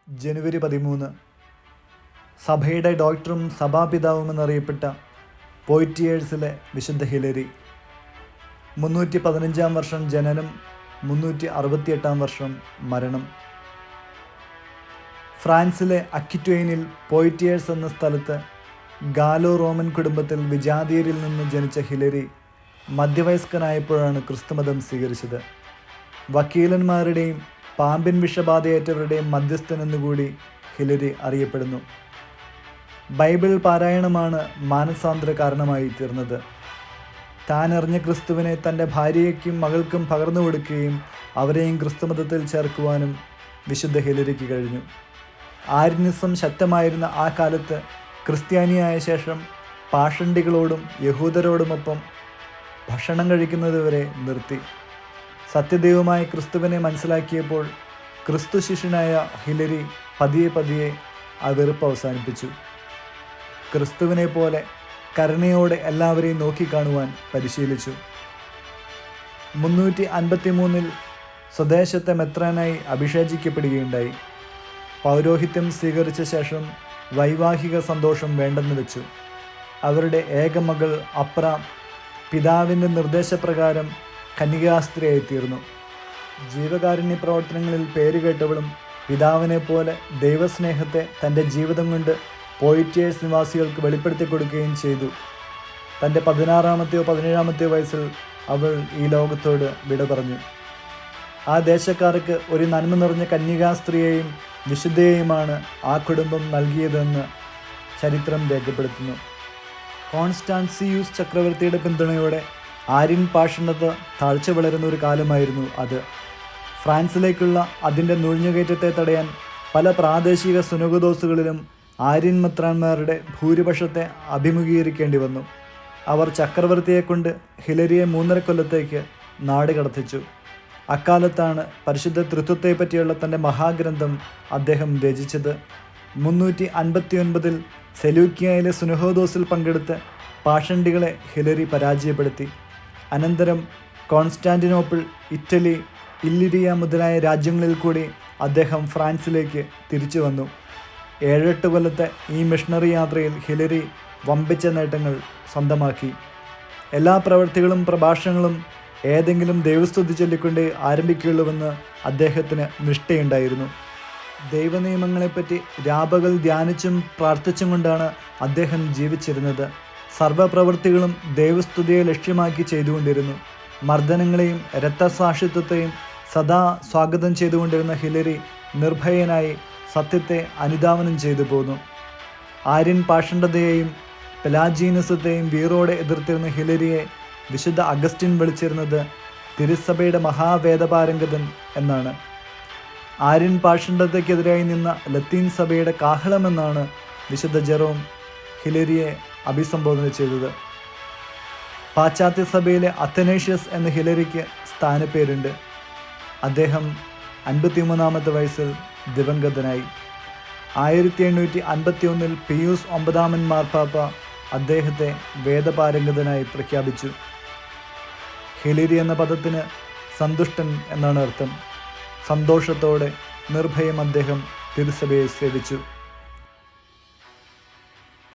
ജനുവരി 13 സഭയുടെ ഡോക്ടറും സഭാപിതാവുമെന്നറിയപ്പെട്ട പോയിറ്റിയേഴ്സിലെ വിശുദ്ധ ഹിലരി. 315 വർഷം ജനനം, 368 വർഷം മരണം. ഫ്രാൻസിലെ അക്വിറ്റൈനിൽ പോയിറ്റിയേഴ്സ് എന്ന സ്ഥലത്ത് ഗാലോ റോമൻ കുടുംബത്തിൽ വിജാതീയരിൽ നിന്ന് ജനിച്ച ഹിലരി മധ്യവയസ്കനായപ്പോഴാണ് ക്രിസ്തുമതം സ്വീകരിച്ചത്. വക്കീലന്മാരുടെയും പാമ്പിൻ വിഷബാധയേറ്റവരുടെയും മധ്യസ്ഥനെന്നുകൂടി ഹിലരി അറിയപ്പെടുന്നു. ബൈബിൾ പാരായണമാണ് മാനസാന്തര കാരണമായി തീർന്നത്. താൻ അറിഞ്ഞ ക്രിസ്തുവിനെ തൻ്റെ ഭാര്യയ്ക്കും മകൾക്കും പകർന്നു കൊടുക്കുകയും അവരെയും ക്രിസ്തുമതത്തിൽ ചേർക്കുവാനും വിശുദ്ധ ഹിലരിക്ക് കഴിഞ്ഞു. ആര്യനിസം ശക്തമായിരുന്ന ആ കാലത്ത് ക്രിസ്ത്യാനിയായ ശേഷം പാഷണ്ഡികളോടും യഹൂദരോടുമൊപ്പം ഭക്ഷണം കഴിക്കുന്നതുവരെ നിർത്തി. സത്യദൈവമായ ക്രിസ്തുവിനെ മനസ്സിലാക്കിയപ്പോൾ ക്രിസ്തു ശിഷ്യനായ ഹിലരി പതിയെ ആ വെറുപ്പ് അവസാനിപ്പിച്ചു. ക്രിസ്തുവിനെ പോലെ കരുണയോടെ എല്ലാവരെയും നോക്കിക്കാണുവാൻ പരിശീലിച്ചു. 353 സ്വദേശത്തെ മെത്രാനായി അഭിഷേചിക്കപ്പെടുകയുണ്ടായി. പൗരോഹിത്യം സ്വീകരിച്ച ശേഷം വൈവാഹിക സന്തോഷം വേണ്ടെന്ന് വെച്ചു. അവരുടെ ഏക മകൾ അപ്ര പിതാവിൻ്റെ നിർദ്ദേശപ്രകാരം കന്യകാസ്ത്രീയായിത്തീർന്നു. ജീവകാരുണ്യ പ്രവർത്തനങ്ങളിൽ പേരുകേട്ടവളും പിതാവിനെ പോലെ ദൈവസ്നേഹത്തെ തൻ്റെ ജീവിതം കൊണ്ട് പോയിറ്റിയേഴ്സ് നിവാസികൾക്ക് വെളിപ്പെടുത്തി കൊടുക്കുകയും ചെയ്തു. തൻ്റെ 16-ാമത്തെയോ 17-ാമത്തെയോ വയസ്സിൽ അവൾ ഈ ലോകത്തോട് വിട പറഞ്ഞു. ആ ദേശക്കാർക്ക് ഒരു നന്മ നിറഞ്ഞ കന്യകാസ്ത്രീയെയും വിശുദ്ധയെയുമാണ് ആ കുടുംബം നൽകിയതെന്ന് ചരിത്രം രേഖപ്പെടുത്തുന്നു. കോൺസ്റ്റാൻസിയൂസ് ചക്രവർത്തിയുടെ പിന്തുണയോടെ ആര്യൻ പാഷണ്ഡത താഴ്ച വളരുന്ന ഒരു കാലമായിരുന്നു അത്. ഫ്രാൻസിലേക്കുള്ള അതിൻ്റെ നുഴഞ്ഞുകയറ്റത്തെ തടയാൻ പല പ്രാദേശിക സുനഗദോസുകളിലും ആര്യൻ മെത്രാന്മാരുടെ ഭൂരിപക്ഷത്തെ അഭിമുഖീകരിക്കേണ്ടി വന്നു. അവർ ചക്രവർത്തിയെക്കൊണ്ട് ഹിലരിയെ 3.5 കൊല്ലത്തേക്ക് നാട് കടത്തിച്ചു. അക്കാലത്താണ് പരിശുദ്ധ തൃത്വത്തെപ്പറ്റിയുള്ള തൻ്റെ മഹാഗ്രന്ഥം അദ്ദേഹം രചിച്ചത്. 359 സെലൂക്കിയയിലെ സുനഹോദോസിൽ പങ്കെടുത്ത് പാഷണ്ഡികളെ ഹിലരി പരാജയപ്പെടുത്തി. അനന്തരം കോൺസ്റ്റാന്റിനോപ്പിൾ, ഇറ്റലി, ഇല്ലിരിയ മുതലായ രാജ്യങ്ങളിൽ കൂടി അദ്ദേഹം ഫ്രാൻസിലേക്ക് തിരിച്ചു വന്നു. 7-8 കൊല്ലത്തെ ഈ മിഷണറി യാത്രയിൽ ഹിലരി വമ്പിച്ച നേട്ടങ്ങൾ സ്വന്തമാക്കി. എല്ലാ പ്രവൃത്തികളും പ്രഭാഷണങ്ങളും ഏതെങ്കിലും ദൈവസ്തുതി ചൊല്ലിക്കൊണ്ടേ ആരംഭിക്കുകയുള്ളൂവെന്ന് അദ്ദേഹത്തിന് നിഷ്ഠയുണ്ടായിരുന്നു. ദൈവനിയമങ്ങളെപ്പറ്റി രാപകൽ ധ്യാനിച്ചും പ്രാർത്ഥിച്ചും കൊണ്ടാണ് അദ്ദേഹം ജീവിച്ചിരുന്നത്. സർവ്വപ്രവൃത്തികളും ദൈവസ്തുതിയെ ലക്ഷ്യമാക്കി ചെയ്തുകൊണ്ടിരുന്നു. മർദ്ദനങ്ങളെയും രക്തസാക്ഷിത്വത്തെയും സദാ സ്വാഗതം ചെയ്തുകൊണ്ടിരുന്ന ഹിലരി നിർഭയനായി സത്യത്തെ അനുധാവനം ചെയ്തു പോന്നു. ആര്യൻ പാഷണ്ഡതയെയും പെലാജീനസത്തെയും വീറോടെ എതിർത്തിരുന്ന ഹിലരിയെ വിശുദ്ധ അഗസ്റ്റിൻ വിളിച്ചിരുന്നത് തിരുസഭയുടെ മഹാവേദപാരംഗതൻ എന്നാണ്. ആര്യൻ പാഷണ്ഡതയ്ക്കെതിരായി നിന്ന ലത്തീൻ സഭയുടെ കാഹളമെന്നാണ് വിശുദ്ധ ജെറോം ഹിലരിയെ അഭിസംബോധന ചെയ്തത്. പാശ്ചാത്യ സഭയിലെ അത്തനേഷ്യസ് എന്ന ഹിലരിക്ക് സ്ഥാനപ്പേരുണ്ട്. അദ്ദേഹം 53-ാമത്തെ വയസ്സിൽ ദിവംഗതനായി. 1851 പിയൂസ് 9 മാർപ്പാപ്പ അദ്ദേഹത്തെ വേദപാരംഗതനായി പ്രഖ്യാപിച്ചു. ഹിലരി എന്ന പദത്തിന് സന്തുഷ്ടൻ എന്നാണ് അർത്ഥം. സന്തോഷത്തോടെ നിർഭയം അദ്ദേഹം തിരുസഭയെ സേവിച്ചു.